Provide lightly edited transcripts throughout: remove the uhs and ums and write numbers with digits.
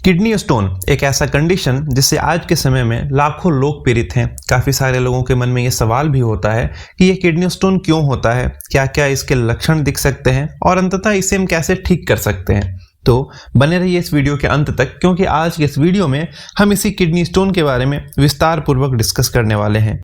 Kidney stone एक ऐसा condition जिससे आज के समय में लाखों लोग पीड़ित हैं। काफ़ी सारे लोगों के मन में ये सवाल भी होता है कि ये किडनी स्टोन क्यों होता है, क्या क्या इसके लक्षण दिख सकते हैं और अंततः इसे हम कैसे ठीक कर सकते हैं। तो बने रहिए इस वीडियो के अंत तक, क्योंकि आज के इस वीडियो में हम इसी किडनी स्टोन के बारे में विस्तार पूर्वक डिस्कस करने वाले हैं।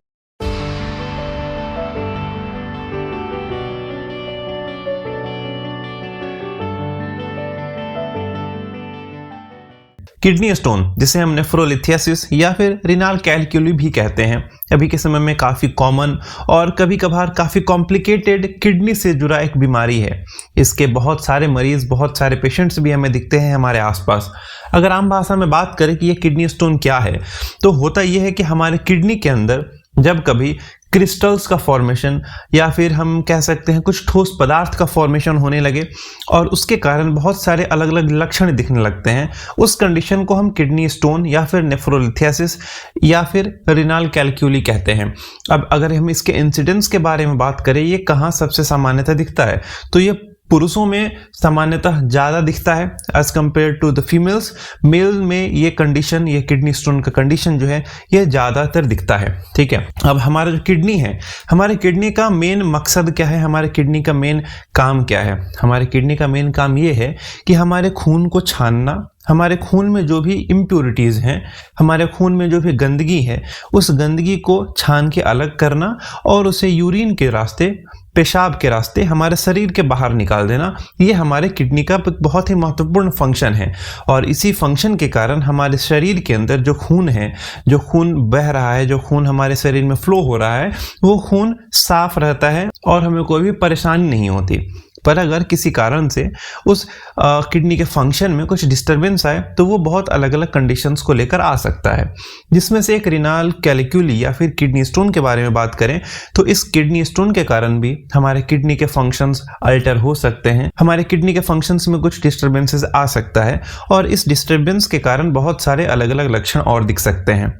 किडनी स्टोन, जिसे हम नेफ्रोलिथियासिस या फिर रीनल कैलक्यूली भी कहते हैं, अभी के समय में काफ़ी कॉमन और कभी कभार काफ़ी कॉम्प्लिकेटेड किडनी से जुड़ा एक बीमारी है। इसके बहुत सारे मरीज, बहुत सारे पेशेंट्स भी हमें दिखते हैं हमारे आसपास। अगर आम भाषा में बात करें कि ये किडनी स्टोन क्या है, तो होता यह है कि हमारे किडनी के अंदर जब कभी क्रिस्टल्स का फॉर्मेशन या फिर हम कह सकते हैं कुछ ठोस पदार्थ का फॉर्मेशन होने लगे और उसके कारण बहुत सारे अलग अलग लक्षण दिखने लगते हैं, उस कंडीशन को हम किडनी स्टोन या फिर नेफ्रोलिथियासिस या फिर रीनल कैलक्यूली कहते हैं। अब अगर हम इसके इंसिडेंस के बारे में बात करें, ये कहाँ सबसे सामान्यतः दिखता है, तो ये पुरुषों में सामान्यतः ज़्यादा दिखता है as compare to the females. Male में ये कंडीशन, ये किडनी स्टोन का कंडीशन जो है ये ज़्यादातर दिखता है। ठीक है, अब हमारा जो किडनी है, हमारे किडनी का मेन मकसद क्या है, हमारे किडनी का मेन काम क्या है। हमारे किडनी का मेन काम ये है कि हमारे खून को छानना, हमारे खून में जो भी इम्प्योरिटीज़ हैं, हमारे खून में जो भी गंदगी है, उस गंदगी को छान के अलग करना और उसे यूरिन के रास्ते, पेशाब के रास्ते हमारे शरीर के बाहर निकाल देना। ये हमारे किडनी का बहुत ही महत्वपूर्ण फंक्शन है और इसी फंक्शन के कारण हमारे शरीर के अंदर जो खून है, जो खून बह रहा है, जो खून हमारे शरीर में फ्लो हो रहा है, वो खून साफ रहता है और हमें कोई भी परेशानी नहीं होती। पर अगर किसी कारण से उस किडनी के फंक्शन में कुछ डिस्टरबेंस आए तो वो बहुत अलग अलग कंडीशंस को लेकर आ सकता है, जिसमें से एक रीनल कैलक्यूली या फिर किडनी स्टोन के बारे में बात करें तो इस किडनी स्टोन के कारण भी हमारे किडनी के फंक्शंस अल्टर हो सकते हैं, हमारे किडनी के फंक्शंस में कुछ डिस्टरबेंसेस आ सकता है और इस डिस्टरबेंस के कारण बहुत सारे अलग अलग लक्षण और दिख सकते हैं।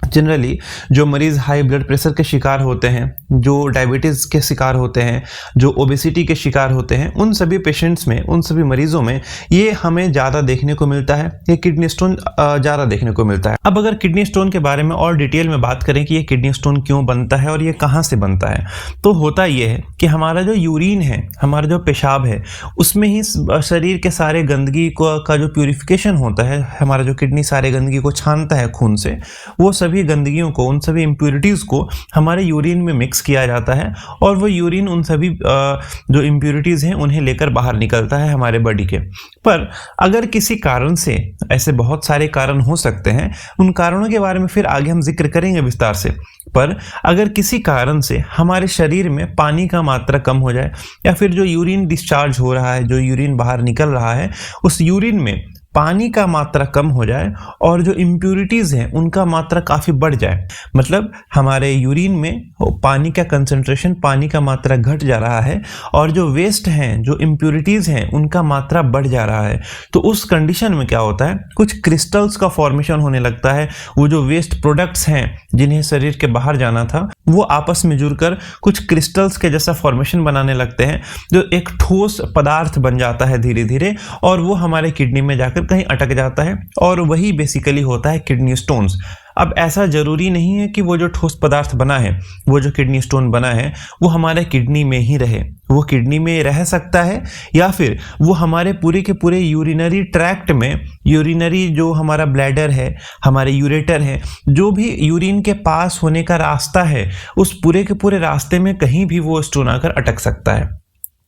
जनरली जो मरीज़ हाई ब्लड प्रेशर के शिकार होते हैं, जो डायबिटीज़ के शिकार होते हैं, जो ओबेसिटी के शिकार होते हैं, उन सभी पेशेंट्स में, उन सभी मरीज़ों में ये हमें ज़्यादा देखने को मिलता है, ये किडनी स्टोन ज़्यादा देखने को मिलता है। अब अगर किडनी स्टोन के बारे में और डिटेल में बात करें कि ये किडनी स्टोन क्यों बनता है और ये कहाँ से बनता है, तो होता ये है कि हमारा जो यूरिन है, हमारा जो पेशाब है, उसमें ही शरीर के सारे गंदगी का जो प्यूरिफिकेशन होता है, हमारा जो किडनी सारे गंदगी को छानता है खून से, वो सभी गंदगियों को, उन सभी इम्प्यूरिटीज को हमारे यूरिन में मिक्स किया जाता है और वो यूरिन उन सभी जो इम्प्यूरिटीज हैं उन्हें लेकर बाहर निकलता है हमारे बॉडी के। पर अगर किसी कारण से, ऐसे बहुत सारे कारण हो सकते हैं, उन कारणों के बारे में फिर आगे हम जिक्र करेंगे विस्तार से, पर अगर किसी कारण से हमारे शरीर में पानी का मात्रा कम हो जाए या फिर जो यूरिन डिस्चार्ज हो रहा है, जो यूरिन बाहर निकल रहा है, उस यूरिन में पानी का मात्रा कम हो जाए और जो इम्प्यूरिटीज़ हैं उनका मात्रा काफ़ी बढ़ जाए, मतलब हमारे यूरिन में पानी का कंसंट्रेशन, पानी का मात्रा घट जा रहा है और जो वेस्ट हैं, जो इम्प्यूरिटीज़ हैं, उनका मात्रा बढ़ जा रहा है, तो उस कंडीशन में क्या होता है, कुछ क्रिस्टल्स का फॉर्मेशन होने लगता है। वो जो वेस्ट प्रोडक्ट्स हैं जिन्हें शरीर के बाहर जाना था, वो आपस में जुड़कर कुछ क्रिस्टल्स के जैसा फॉर्मेशन बनाने लगते हैं, जो एक ठोस पदार्थ बन जाता है धीरे धीरे और वो हमारे किडनी में जाकर कहीं अटक जाता है और वही बेसिकली होता है किडनी स्टोन्स। अब ऐसा जरूरी नहीं है कि वो जो ठोस पदार्थ बना है, वो जो किडनी स्टोन बना है, वो हमारे किडनी में ही रहे। वो किडनी में रह सकता है या फिर वो हमारे पूरे के पूरे यूरिनरी ट्रैक्ट में, यूरिनरी जो हमारा ब्लैडर है, हमारे यूरेटर है, जो भी यूरिन के पास होने का रास्ता है, उस पूरे के पूरे रास्ते में कहीं भी वो स्टोन आकर अटक सकता है।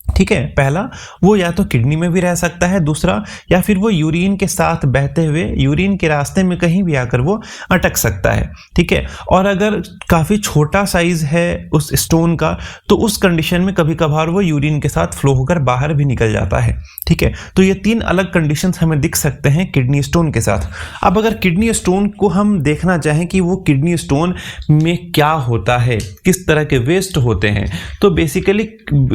ठीक है, पहला वो या तो किडनी में भी रह सकता है, दूसरा या फिर वो यूरिन के साथ बहते हुए यूरिन के रास्ते में कहीं भी आकर वो अटक सकता है। ठीक है, और अगर काफ़ी छोटा साइज है उस स्टोन का, तो उस कंडीशन में कभी कभार वो यूरिन के साथ फ्लो होकर बाहर भी निकल जाता है। ठीक है, तो ये तीन अलग कंडीशंस हमें दिख सकते हैं किडनी स्टोन के साथ। अब अगर किडनी स्टोन को हम देखना चाहें कि वो किडनी स्टोन में क्या होता है, किस तरह के वेस्ट होते हैं, तो बेसिकली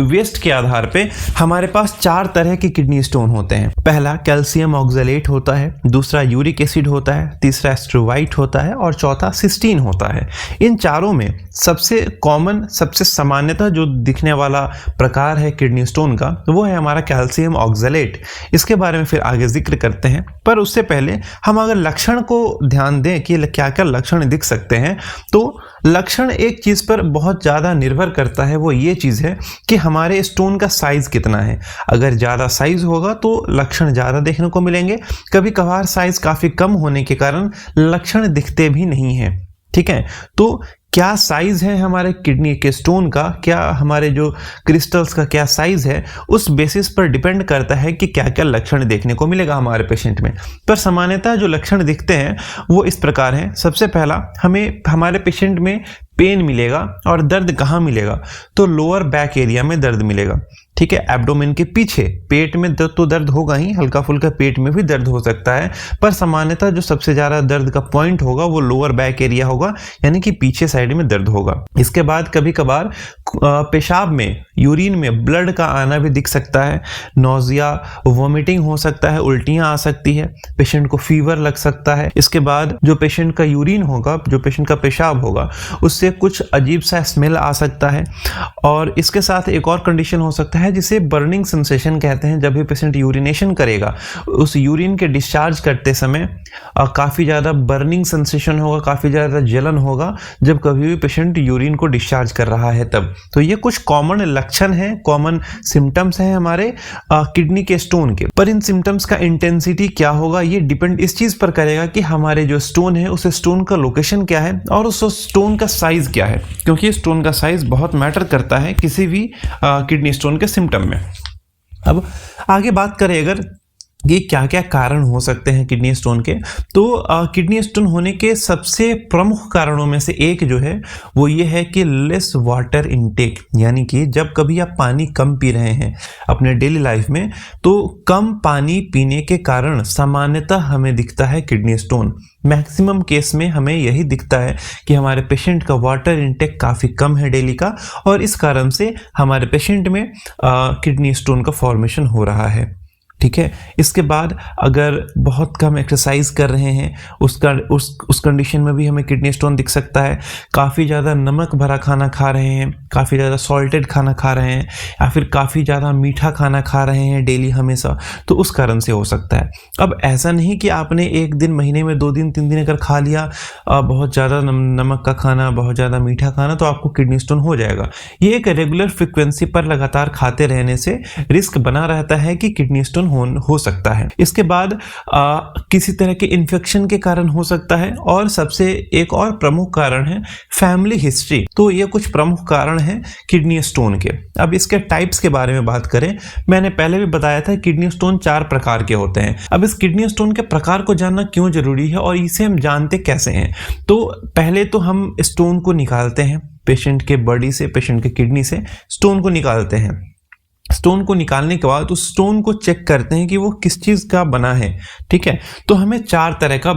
वेस्ट के आधार पे हमारे पास 4 तरह के किडनी स्टोन होते हैं। पहला कैल्शियम ऑक्सलेट होता है, दूसरा यूरिक एसिड होता है, तीसरा स्ट्रोवाइट होता है और चौथा सिस्टीन होता है। इन चारों में सबसे कॉमन, सबसे सामान्यतः जो दिखने वाला प्रकार है किडनी स्टोन का, वो है हमारा कैल्शियम ऑक्सलेट। इसके बारे में फिर आगे जिक्र करते हैं, पर उससे पहले हम अगर लक्षण को ध्यान दें कि क्या क्या लक्षण दिख सकते हैं, तो लक्षण एक चीज़ पर बहुत ज़्यादा निर्भर करता है। वो ये चीज़ है कि हमारे स्टोन का साइज़ कितना है। अगर ज़्यादा साइज़ होगा तो लक्षण ज़्यादा देखने को मिलेंगे। कभी कभार साइज़ काफ़ी कम होने के कारण लक्षण दिखते भी नहीं हैं। ठीक है, तो क्या साइज़ है हमारे किडनी के स्टोन का, क्या हमारे जो क्रिस्टल्स का क्या साइज़ है, उस बेसिस पर डिपेंड करता है कि क्या क्या लक्षण देखने को मिलेगा हमारे पेशेंट में। पर सामान्यतः जो लक्षण दिखते हैं वो इस प्रकार हैं। सबसे पहला, हमें हमारे पेशेंट में पेन मिलेगा। और दर्द कहाँ मिलेगा? तो लोअर बैक एरिया में दर्द मिलेगा। ठीक है, एब्डोमेन के पीछे। पेट में दर्द तो दर्द होगा ही, हल्का फुल्का पेट में भी दर्द हो सकता है, पर सामान्यतः जो सबसे ज़्यादा दर्द का पॉइंट होगा वो लोअर बैक एरिया होगा, यानी कि पीछे साइड में दर्द होगा। इसके बाद कभी कभार पेशाब में, यूरिन में ब्लड का आना भी दिख सकता है। नोजिया, वॉमिटिंग हो सकता है, उल्टियाँ आ सकती है, पेशेंट को फीवर लग सकता है। इसके बाद जो पेशेंट का यूरिन होगा, जो पेशेंट का पेशाब होगा, उससे कुछ अजीब सा स्मेल आ सकता है। और इसके साथ एक और कंडीशन हो सकता है जिसे बर्निंग सेंसेशन कहते हैं। जब भी पेशेंट यूरिनेशन करेगा, उस यूरिन के डिस्चार्ज करते समय काफ़ी ज़्यादा बर्निंग सेंसेशन होगा, काफ़ी ज़्यादा जलन होगा जब कभी भी पेशेंट यूरिन को डिस्चार्ज कर रहा है तब। तो ये कुछ कॉमन लक्षण हैं, कॉमन सिम्टम्स हैं हमारे किडनी के स्टोन के। पर इन सिम्टम्स का इंटेंसिटी क्या होगा, ये डिपेंड इस चीज़ पर करेगा कि हमारे जो स्टोन है उस स्टोन का लोकेशन क्या है और उस स्टोन का साइज़ क्या है, क्योंकि स्टोन का साइज़ बहुत मैटर करता है किसी भी किडनी स्टोन के सिम्टम में। अब आगे बात करें अगर ये क्या क्या कारण हो सकते हैं किडनी स्टोन के, तो किडनी स्टोन होने के सबसे प्रमुख कारणों में से एक जो है वो ये है कि लेस वाटर इनटेक, यानी कि जब कभी आप पानी कम पी रहे हैं अपने डेली लाइफ में, तो कम पानी पीने के कारण सामान्यतः हमें दिखता है किडनी स्टोन। मैक्सिमम केस में हमें यही दिखता है कि हमारे पेशेंट का वाटर इनटेक काफ़ी कम है डेली का, और इस कारण से हमारे पेशेंट में किडनी स्टोन का फॉर्मेशन हो रहा है। ठीक है, इसके बाद अगर बहुत कम एक्सरसाइज कर रहे हैं उस कंडीशन में भी हमें किडनी स्टोन दिख सकता है। काफ़ी ज़्यादा नमक भरा खाना खा रहे हैं, काफ़ी ज़्यादा सॉल्टेड खाना खा रहे हैं, या फिर काफ़ी ज़्यादा मीठा खाना खा रहे हैं डेली हमेशा, तो उस कारण से हो सकता है। अब ऐसा नहीं कि आपने एक दिन, महीने में 2 दिन 3 दिन अगर खा लिया बहुत ज़्यादा नमक का खाना, बहुत ज़्यादा मीठा खाना, तो आपको किडनी स्टोन हो जाएगा। ये एक रेगुलर फ्रिक्वेंसी पर लगातार खाते रहने से रिस्क बना रहता है कि किडनी स्टोन हो सकता है। इसके बाद किसी तरह के इन्फेक्शन के कारण हो सकता है, और सबसे एक और प्रमुख कारण है फैमिली हिस्ट्री। तो ये कुछ प्रमुख कारण हैं किडनी स्टोन के। अब इसके टाइप्स के बारे में बात करें, मैंने पहले भी बताया था किडनी स्टोन 4 प्रकार के होते हैं। अब इस किडनी स्टोन के प्रकार को जानना क्यों जरूरी है और इसे हम जानते कैसे हैं? तो पहले तो हम स्टोन को निकालते हैं पेशेंट के बॉडी से, पेशेंट के किडनी से स्टोन को निकालते हैं। स्टोन को निकालने के बाद उस स्टोन को चेक करते हैं कि वो किस चीज़ का बना है। ठीक है, तो हमें 4 तरह का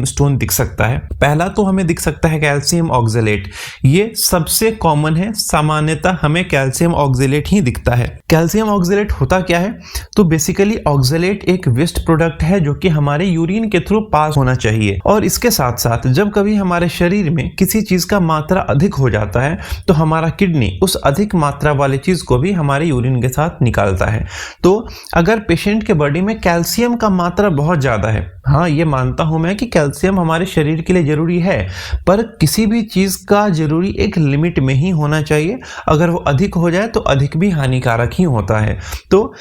स्टोन दिख सकता है। पहला तो हमें दिख सकता है कैल्शियम ऑक्सलेट। ये सबसे कॉमन है, सामान्यतः हमें कैल्शियम ऑक्सलेट ही दिखता है। कैल्शियम ऑक्सलेट होता क्या है? तो बेसिकली ऑक्सलेट एक वेस्ट प्रोडक्ट है जो कि हमारे यूरिन के थ्रू पास होना चाहिए, और इसके साथ साथ जब कभी हमारे शरीर में किसी चीज़ का मात्रा अधिक हो जाता है तो हमारा किडनी उस अधिक मात्रा वाली चीज़ को भी हमारे यूरिन के साथ निकालता है। तो अगर पेशेंट के बॉडी में कैल्शियम का मात्रा बहुत ज़्यादा है, हाँ ये मानता हूं मैं कि कैल्शियम हमारे शरीर के लिए जरूरी है, पर किसी भी चीज़ का जरूरी एक लिमिट में ही होना चाहिए। अगर वो अधिक हो जाए तो अधिक भी हानिकारक ही होता है। तो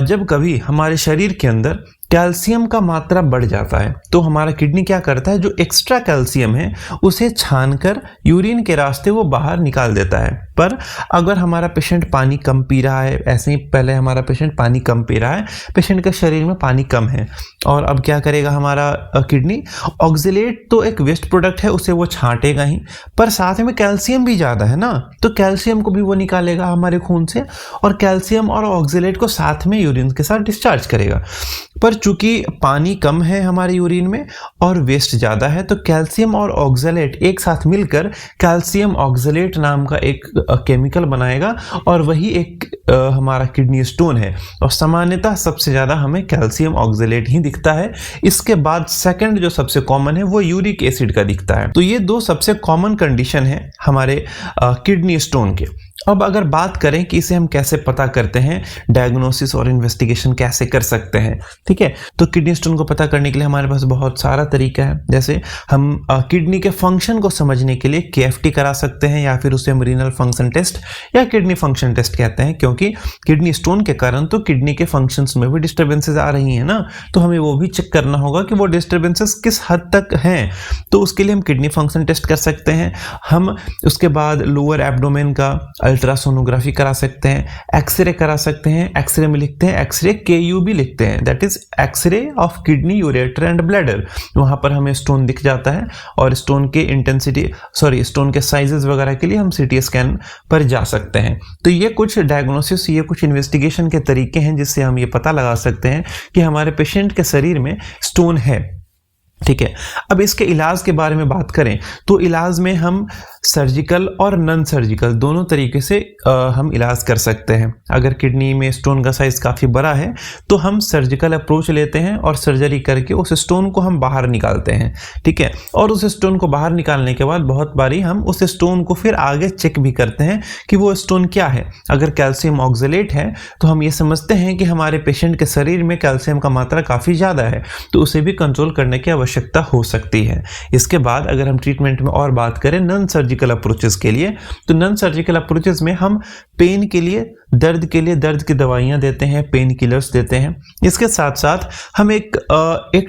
जब कभी हमारे शरीर के अंदर कैल्शियम का मात्रा बढ़ जाता है तो हमारा किडनी क्या करता है, जो एक्स्ट्रा कैल्शियम है उसे छानकर यूरिन के रास्ते वो बाहर निकाल देता है। पर अगर हमारा पेशेंट पानी कम पी रहा है, ऐसे ही पहले हमारा पेशेंट पानी कम पी रहा है, पेशेंट के शरीर में पानी कम है, और अब क्या करेगा हमारा किडनी, ऑक्सलेट तो एक वेस्ट प्रोडक्ट है उसे वो छांटेगा ही, पर साथ में कैल्शियम भी ज़्यादा है ना, तो कैल्शियम को भी वो निकालेगा हमारे खून से, और कैल्शियम और ऑक्सलेट को साथ में यूरिन के साथ डिस्चार्ज करेगा। पर चूंकि पानी कम है हमारे यूरिन में और वेस्ट ज़्यादा है, तो कैल्शियम और ऑक्सलेट एक साथ मिलकर कैल्शियम ऑक्सलेट नाम का एक केमिकल बनाएगा और वही एक हमारा किडनी स्टोन है। और सामान्यतः सबसे ज़्यादा हमें कैल्शियम ऑक्जेलेट ही दिखता है। इसके बाद सेकंड जो सबसे कॉमन है वो यूरिक एसिड का दिखता है। तो ये दो सबसे कॉमन कंडीशन है हमारे किडनी स्टोन के। अब अगर बात करें कि इसे हम कैसे पता करते हैं, डायग्नोसिस और इन्वेस्टिगेशन कैसे कर सकते हैं, ठीक है, तो किडनी स्टोन को पता करने के लिए हमारे पास बहुत सारा तरीका है। जैसे हम किडनी के फंक्शन को समझने के लिए KFT करा सकते हैं, या फिर उसे हम रीनल फंक्शन टेस्ट या किडनी फंक्शन टेस्ट कहते हैं, क्योंकि किडनी स्टोन के कारण तो किडनी के फंक्शंस में भी डिस्टर्बेंसेस आ रही हैं ना, तो हमें वो भी चेक करना होगा कि वो डिस्टर्बेंसेस किस हद तक हैं। तो उसके लिए हम किडनी फंक्शन टेस्ट कर सकते हैं। हम उसके बाद लोअर एब्डोमेन का अल्ट्रासोनोग्राफी करा सकते हैं, एक्सरे करा सकते हैं। एक्सरे में लिखते हैं एक्सरे KU भी लिखते हैं, that is x-ray of kidney, ureter and bladder. वहां पर हमें स्टोन दिख जाता है और स्टोन के स्टोन के साइजेस वगैरह के लिए हम CT स्कैन पर जा सकते हैं। तो ये कुछ डायग्नोसिस, ये कुछ इन्वेस्टिगेशन के तरीके हैं जिससे हम ये पता लगा सकते हैं कि हमारे पेशेंट के शरीर में स्टोन है, ठीक है। अब इसके इलाज के बारे में बात करें तो इलाज में हम सर्जिकल और नॉन सर्जिकल दोनों तरीके से हम इलाज कर सकते हैं। अगर किडनी में स्टोन का साइज काफ़ी बड़ा है तो हम सर्जिकल अप्रोच लेते हैं और सर्जरी करके उस स्टोन को हम बाहर निकालते हैं, ठीक है। और उस स्टोन को बाहर निकालने के बाद बहुत बारी हम उस स्टोन को फिर आगे चेक भी करते हैं कि वो स्टोन क्या है। अगर कैल्शियम ऑक्जेलेट है तो हम ये समझते हैं कि हमारे पेशेंट के शरीर में कैल्शियम का मात्रा काफ़ी ज़्यादा है, तो उसे भी कंट्रोल करने की आवश्यकता हो सकती है। इसके बाद अगर हम ट्रीटमेंट में और बात करें नॉन सर्जिकल अप्रोचेस के लिए, तो नॉन सर्जिकल अप्रोचेस में हम पेन के लिए दर्द की दवाइयां देते हैं, पेन किलर्स देते हैं। इसके साथ साथ हम एक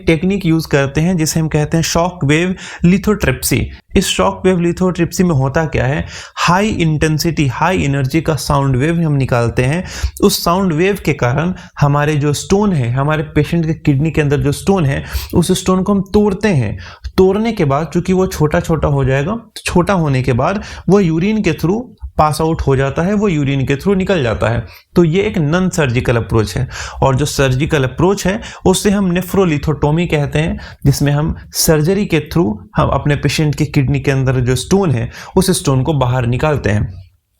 टेक्निक यूज करते हैं जिसे हम कहते हैं शॉक वेव लिथोट्रिप्सी। इस शॉक वेव लिथोट्रिप्सी में होता क्या है, हाई इंटेंसिटी, हाई एनर्जी का साउंड वेव हम निकालते हैं। उस साउंड वेव के कारण हमारे जो स्टोन है, हमारे पेशेंट के किडनी के अंदर जो स्टोन है, उस स्टोन को हम तोड़ते हैं। तोड़ने के बाद चूंकि वो छोटा छोटा हो जाएगा, छोटा होने के बाद वो यूरिन के थ्रू पास आउट हो जाता है, वो यूरिन के थ्रू निकल जाता है। तो ये एक नॉन सर्जिकल अप्रोच है। और जो सर्जिकल अप्रोच है उसे हम नेफ्रोलिथोटोमी कहते हैं, जिसमें हम सर्जरी के थ्रू हम अपने पेशेंट की किडनी के अंदर जो स्टोन है उस स्टोन को बाहर निकालते हैं,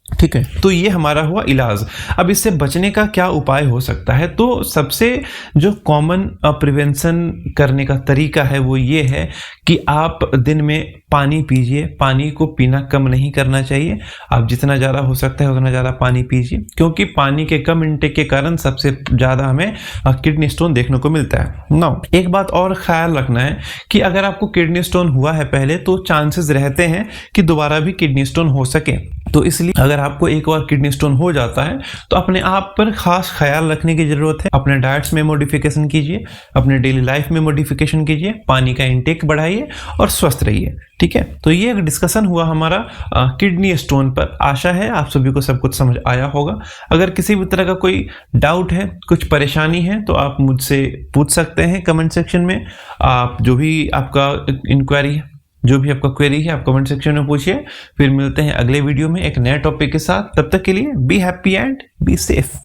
ठीक है। तो ये हमारा हुआ इलाज। अब इससे बचने का क्या उपाय हो सकता है, तो सबसे जो कॉमन प्रिवेंशन करने का तरीका है वो ये है कि आप दिन में पानी पीजिए। पानी को पीना कम नहीं करना चाहिए, आप जितना ज़्यादा हो सकता है उतना ज़्यादा पानी पीजिए, क्योंकि पानी के कम इंटेक के कारण सबसे ज़्यादा हमें किडनी स्टोन देखने को मिलता है। नाउ एक बात और ख्याल रखना है कि अगर आपको किडनी स्टोन हुआ है पहले तो चांसेस रहते हैं कि दोबारा भी किडनी स्टोन हो सके। तो इसलिए अगर आपको एक बार किडनी स्टोन हो जाता है तो अपने आप पर खास ख्याल रखने की जरूरत है। अपने डाइट्स में मॉडिफिकेशन कीजिए, अपने डेली लाइफ में मॉडिफिकेशन कीजिए, पानी का इंटेक बढ़ाइए और स्वस्थ रहिए, ठीक है। तो ये एक डिस्कशन हुआ हमारा किडनी स्टोन पर। आशा है आप सभी को सब कुछ समझ आया होगा। अगर किसी भी तरह का कोई डाउट है, कुछ परेशानी है, तो आप मुझसे पूछ सकते हैं कमेंट सेक्शन में। आप जो भी आपका इंक्वायरी है, जो भी आपका क्वेरी है, आप कमेंट सेक्शन में पूछिए। फिर मिलते हैं अगले वीडियो में एक नए टॉपिक के साथ। तब तक के लिए be happy and be safe.